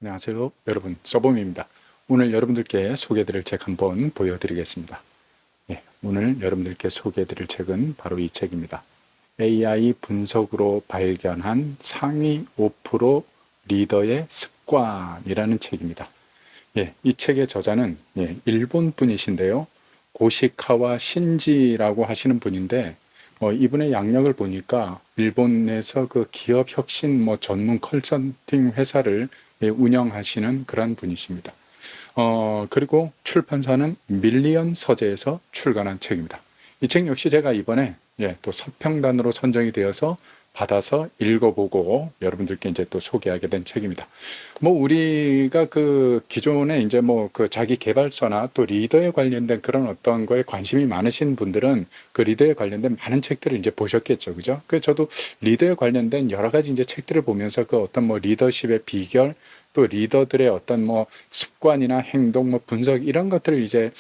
안녕하세요 여러분, 서범입니다. 오늘 여러분들께 소개해드릴 책 한번 보여드리겠습니다. 네, 오늘 여러분들께 소개해드릴 책은 바로 이 책입니다. AI 분석으로 발견한 상위 5% 리더의 습관이라는 책입니다. 예, 이 책의 저자는 일본 분이신데요. 고시카와 신지라고 하시는 분인데 이분의 양력을 보니까 일본에서 그 기업 혁신 전문 컨설팅 회사를 운영하시는 그런 분이십니다. 그리고 출판사는 밀리언 서재에서 출간한 책입니다. 이 책 역시 제가 이번에 또 서평단으로 선정이 되어서 받아서 읽어보고 여러분들께 이제 또 소개하게 된 책입니다. 우리가 그 기존에 이제 그 자기 개발서나 또 리더에 관련된 그런 어떤 거에 관심이 많으신 분들은 그 리더에 관련된 많은 책들을 이제 보셨겠죠. 그죠? 그 저도 리더에 관련된 여러 가지 이제 책들을 보면서 그 어떤 리더십의 비결, 또 리더들의 어떤 습관이나 행동, 분석 이런 것들을 이제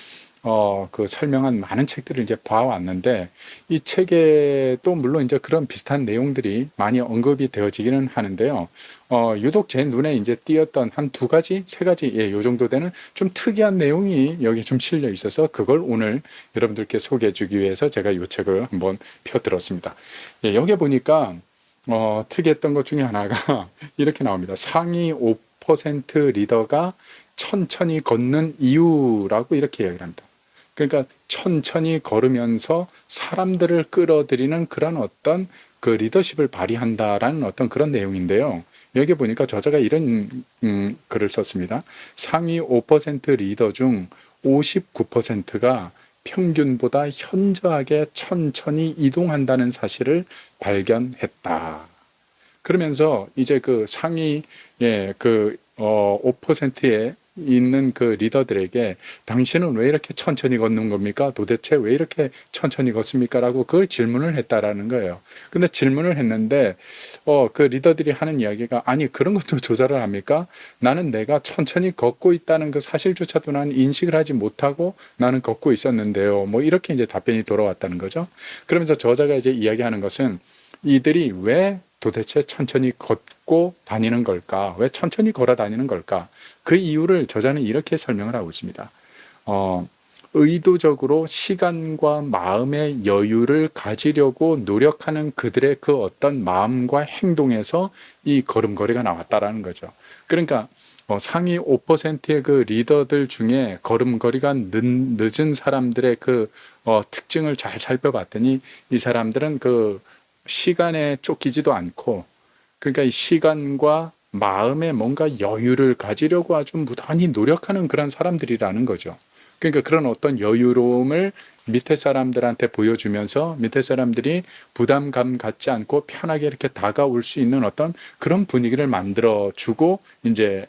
그 설명한 많은 책들을 이제 봐왔는데 이 책에 또 물론 이제 그런 비슷한 내용들이 많이 언급이 되어지기는 하는데요. 유독 제 눈에 이제 띄었던 한 두 가지, 세 가지, 요 정도 되는 좀 특이한 내용이 여기 좀 실려 있어서 그걸 오늘 여러분들께 소개해 주기 위해서 제가 이 책을 한번 펴들었습니다. 여기 보니까 특이했던 것 중에 하나가 이렇게 나옵니다. 상위 5% 리더가 천천히 걷는 이유라고 이렇게 이야기를 합니다. 그러니까 천천히 걸으면서 사람들을 끌어들이는 그런 어떤 그 리더십을 발휘한다라는 어떤 그런 내용인데요. 여기 보니까 저자가 이런 글을 썼습니다. 상위 5% 리더 중 59%가 평균보다 현저하게 천천히 이동한다는 사실을 발견했다. 그러면서 이제 그 상위 5%에 있는 그 리더들에게 당신은 왜 이렇게 천천히 걷는 겁니까? 도대체 왜 이렇게 천천히 걷습니까? 라고 그걸 질문을 했다라는 거예요. 근데 질문을 했는데 그 리더들이 하는 이야기가 아니 그런 것도 조사를 합니까? 나는 내가 천천히 걷고 있다는 그 사실조차도 나는 인식을 하지 못하고 나는 걷고 있었는데요. 이렇게 이제 답변이 돌아왔다는 거죠. 그러면서 저자가 이제 이야기하는 것은 이들이 왜 도대체 천천히 걷고 다니는 걸까? 왜 천천히 걸어 다니는 걸까? 그 이유를 저자는 이렇게 설명을 하고 있습니다. 의도적으로 시간과 마음의 여유를 가지려고 노력하는 그들의 그 어떤 마음과 행동에서 이 걸음걸이가 나왔다라는 거죠. 그러니까 상위 5%의 그 리더들 중에 걸음걸이가 늦은 사람들의 그 특징을 잘 살펴봤더니 이 사람들은 그 시간에 쫓기지도 않고 그러니까 이 시간과 마음에 뭔가 여유를 가지려고 아주 무던히 노력하는 그런 사람들이라는 거죠. 그러니까 그런 어떤 여유로움을 밑에 사람들한테 보여주면서 밑에 사람들이 부담감 갖지 않고 편하게 이렇게 다가올 수 있는 어떤 그런 분위기를 만들어주고 이제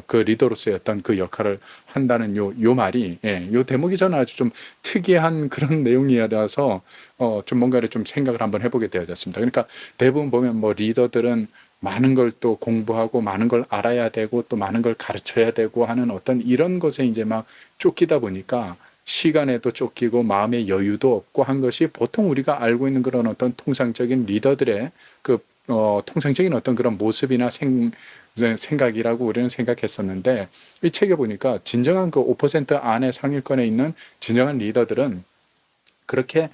그 리더로서의 어떤 그 역할을 한다는 요 말이 요 대목이 저는 아주 좀 특이한 그런 내용이라서 좀 뭔가를 좀 생각을 한번 해보게 되어졌습니다. 그러니까 대부분 보면 리더들은 많은 걸 또 공부하고 많은 걸 알아야 되고 또 많은 걸 가르쳐야 되고 하는 어떤 이런 것에 이제 막 쫓기다 보니까 시간에도 쫓기고 마음의 여유도 없고 한 것이 보통 우리가 알고 있는 그런 어떤 통상적인 리더들의 그 통상적인 어떤 그런 모습이나 생각이라고 우리는 생각했었는데 이 책에 보니까 진정한 그 5% 안에 상위권에 있는 진정한 리더들은 그렇게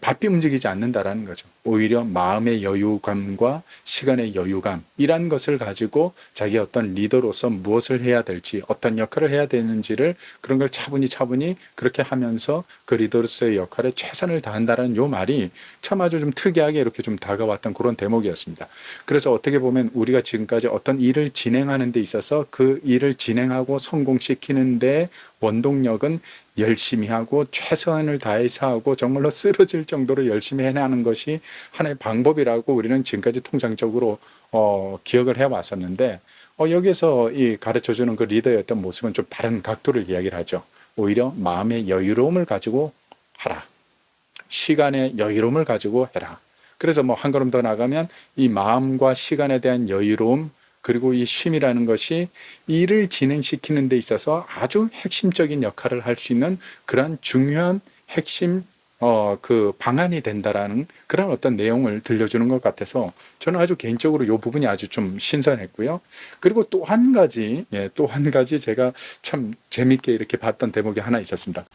바삐 움직이지 않는다라는 거죠. 오히려 마음의 여유감과 시간의 여유감이란 것을 가지고 자기 어떤 리더로서 무엇을 해야 될지 어떤 역할을 해야 되는지를 그런 걸 차분히 그렇게 하면서 그 리더로서의 역할에 최선을 다한다는 요 말이 참 아주 좀 특이하게 이렇게 좀 다가왔던 그런 대목이었습니다. 그래서 어떻게 보면 우리가 지금까지 어떤 일을 진행하는 데 있어서 그 일을 진행하고 성공시키는 데 원동력은 열심히 하고 최선을 다해서 하고 정말로 쓰러질 정도로 열심히 해내는 것이 하나의 방법이라고 우리는 지금까지 통상적으로 기억을 해왔었는데 여기서 이 가르쳐주는 그 리더의 어떤 모습은 좀 다른 각도를 이야기를 하죠. 오히려 마음의 여유로움을 가지고 하라. 시간의 여유로움을 가지고 해라. 그래서 한 걸음 더 나가면 이 마음과 시간에 대한 여유로움 그리고 이 쉼이라는 것이 일을 진행시키는 데 있어서 아주 핵심적인 역할을 할 수 있는 그러한 중요한 핵심 그 방안이 된다라는 그런 어떤 내용을 들려주는 것 같아서 저는 아주 개인적으로 이 부분이 아주 좀 신선했고요. 그리고 또 한 가지, 또 한 가지 제가 참 재밌게 이렇게 봤던 대목이 하나 있었습니다.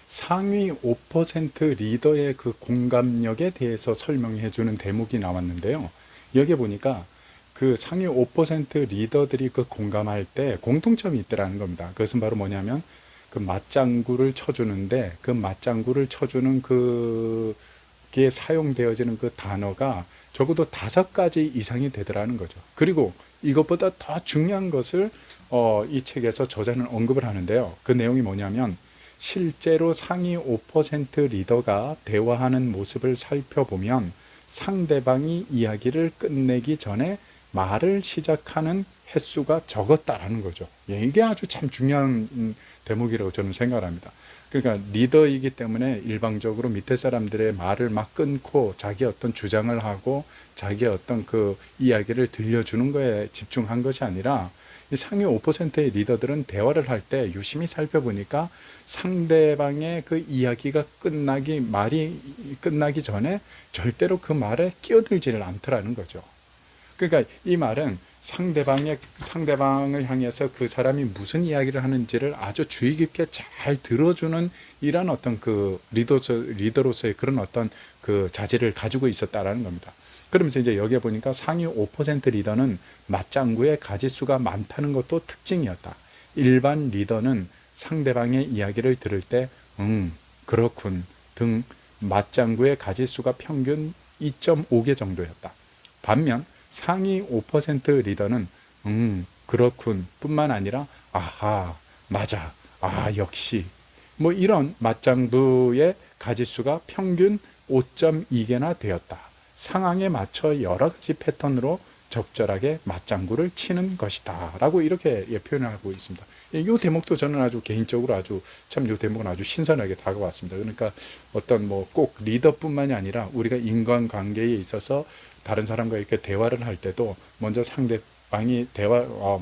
상위 5% 리더의 그 공감력에 대해서 설명해 주는 대목이 나왔는데요. 여기 보니까 그 상위 5% 리더들이 그 공감할 때 공통점이 있더라는 겁니다. 그것은 바로 뭐냐면 그 맞장구를 쳐주는데 그 맞장구를 쳐주는 그게 사용되어지는 그 단어가 적어도 5가지 이상이 되더라는 거죠. 그리고 이것보다 더 중요한 것을 이 책에서 저자는 언급을 하는데요. 그 내용이 뭐냐면 실제로 상위 5% 리더가 대화하는 모습을 살펴보면 상대방이 이야기를 끝내기 전에 말을 시작하는 횟수가 적었다라는 거죠. 이게 아주 참 중요한 대목이라고 저는 생각을 합니다. 그러니까 리더이기 때문에 일방적으로 밑에 사람들의 말을 막 끊고 자기 어떤 주장을 하고 자기 어떤 그 이야기를 들려주는 거에 집중한 것이 아니라 이 상위 5%의 리더들은 대화를 할 때 유심히 살펴보니까 상대방의 그 이야기가 말이 끝나기 전에 절대로 그 말에 끼어들지를 않더라는 거죠. 그러니까 이 말은 상대방을 향해서 그 사람이 무슨 이야기를 하는지를 아주 주의 깊게 잘 들어주는 이런 어떤 그 리더로서의 그런 어떤 그 자질을 가지고 있었다라는 겁니다. 그러면서 이제 여기에 보니까 상위 5% 리더는 맞장구의 가지수가 많다는 것도 특징이었다. 일반 리더는 상대방의 이야기를 들을 때, 그렇군 등 맞장구의 가지수가 평균 2.5개 정도였다. 반면 상위 5% 리더는 그렇군 뿐만 아니라 아하, 맞아, 역시 뭐 이런 맞장구의 가지수가 평균 5.2개나 되었다. 상황에 맞춰 여러 가지 패턴으로 적절하게 맞장구를 치는 것이다 라고 이렇게 표현을 하고 있습니다. 이 대목도 저는 아주 개인적으로 아주 참 이 대목은 아주 신선하게 다가왔습니다. 그러니까 어떤 뭐 꼭 리더뿐만이 아니라 우리가 인간관계에 있어서 다른 사람과 이렇게 대화를 할 때도 먼저 상대방이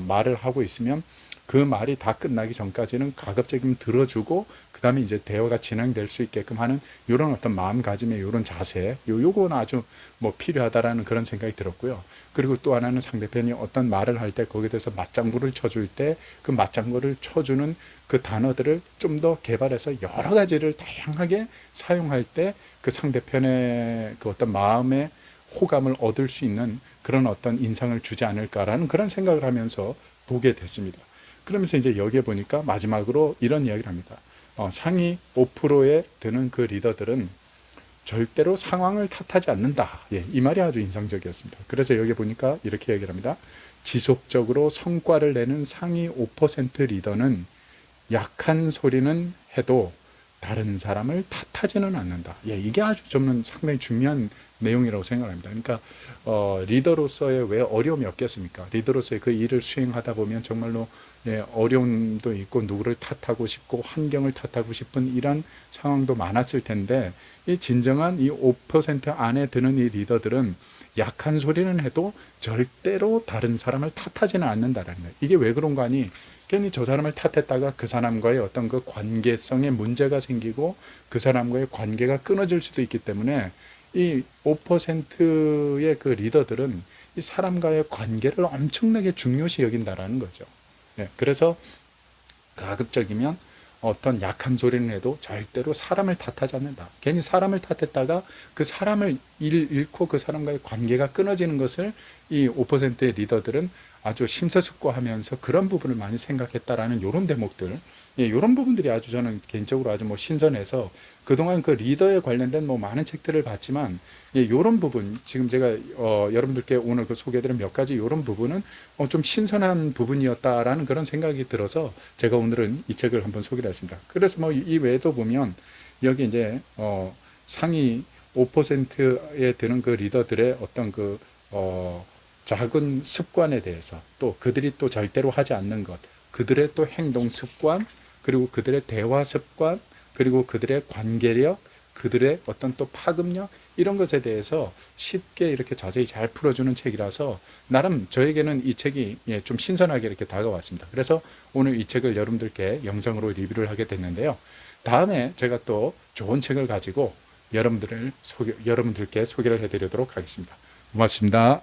말을 하고 있으면 그 말이 다 끝나기 전까지는 가급적이면 들어주고 그 다음에 이제 대화가 진행될 수 있게끔 하는 이런 어떤 마음가짐의 이런 자세, 요거는 아주 뭐 필요하다라는 그런 생각이 들었고요. 그리고 또 하나는 상대편이 어떤 말을 할 때 거기에 대해서 맞장구를 쳐줄 때 그 맞장구를 쳐주는 그 단어들을 좀 더 개발해서 여러 가지를 다양하게 사용할 때 그 상대편의 그 어떤 마음의 호감을 얻을 수 있는 그런 어떤 인상을 주지 않을까라는 그런 생각을 하면서 보게 됐습니다. 그러면서 이제 여기에 보니까 마지막으로 이런 이야기를 합니다. 상위 5%에 드는 그 리더들은 절대로 상황을 탓하지 않는다. 이 말이 아주 인상적이었습니다. 그래서 여기 보니까 이렇게 얘기를 합니다. 지속적으로 성과를 내는 상위 5% 리더는 약한 소리는 해도 다른 사람을 탓하지는 않는다. 이게 아주 저는 상당히 중요한 내용이라고 생각합니다. 그러니까 리더로서의 왜 어려움이 없겠습니까? 리더로서의 그 일을 수행하다 보면 정말로 어려움도 있고 누구를 탓하고 싶고 환경을 탓하고 싶은 이런 상황도 많았을 텐데 이 진정한 이 5% 안에 드는 이 리더들은 약한 소리는 해도 절대로 다른 사람을 탓하지는 않는다라는 거예요. 이게 왜 그런가 하니 괜히 저 사람을 탓했다가 그 사람과의 어떤 그 관계성에 문제가 생기고 그 사람과의 관계가 끊어질 수도 있기 때문에 이 5%의 그 리더들은 이 사람과의 관계를 엄청나게 중요시 여긴다라는 거죠. 그래서 가급적이면 어떤 약한 소리는 해도 절대로 사람을 탓하지 않는다. 괜히 사람을 탓했다가 그 사람을 잃고 그 사람과의 관계가 끊어지는 것을 이 5%의 리더들은 아주 심사숙고하면서 그런 부분을 많이 생각했다라는 이런 대목들, 이런 부분들이 아주 저는 개인적으로 아주 뭐 신선해서 그동안 그 리더에 관련된 뭐 많은 책들을 봤지만 이런 부분 지금 제가 여러분들께 오늘 그 소개해드린 몇 가지 이런 부분은 좀 신선한 부분이었다라는 그런 생각이 들어서 제가 오늘은 이 책을 한번 소개를 했습니다. 그래서 뭐 이 외에도 보면 여기 이제 상위 5%에 드는 그 리더들의 어떤 그 작은 습관에 대해서 또 그들이 또 절대로 하지 않는 것, 그들의 또 행동 습관, 그리고 그들의 대화 습관, 그리고 그들의 관계력, 그들의 어떤 또 파급력 이런 것에 대해서 쉽게 이렇게 자세히 잘 풀어주는 책이라서 나름 저에게는 이 책이 좀 신선하게 이렇게 다가왔습니다. 그래서 오늘 이 책을 여러분들께 영상으로 리뷰를 하게 됐는데요. 다음에 제가 또 좋은 책을 가지고 여러분들께 소개를 해드리도록 하겠습니다. 고맙습니다.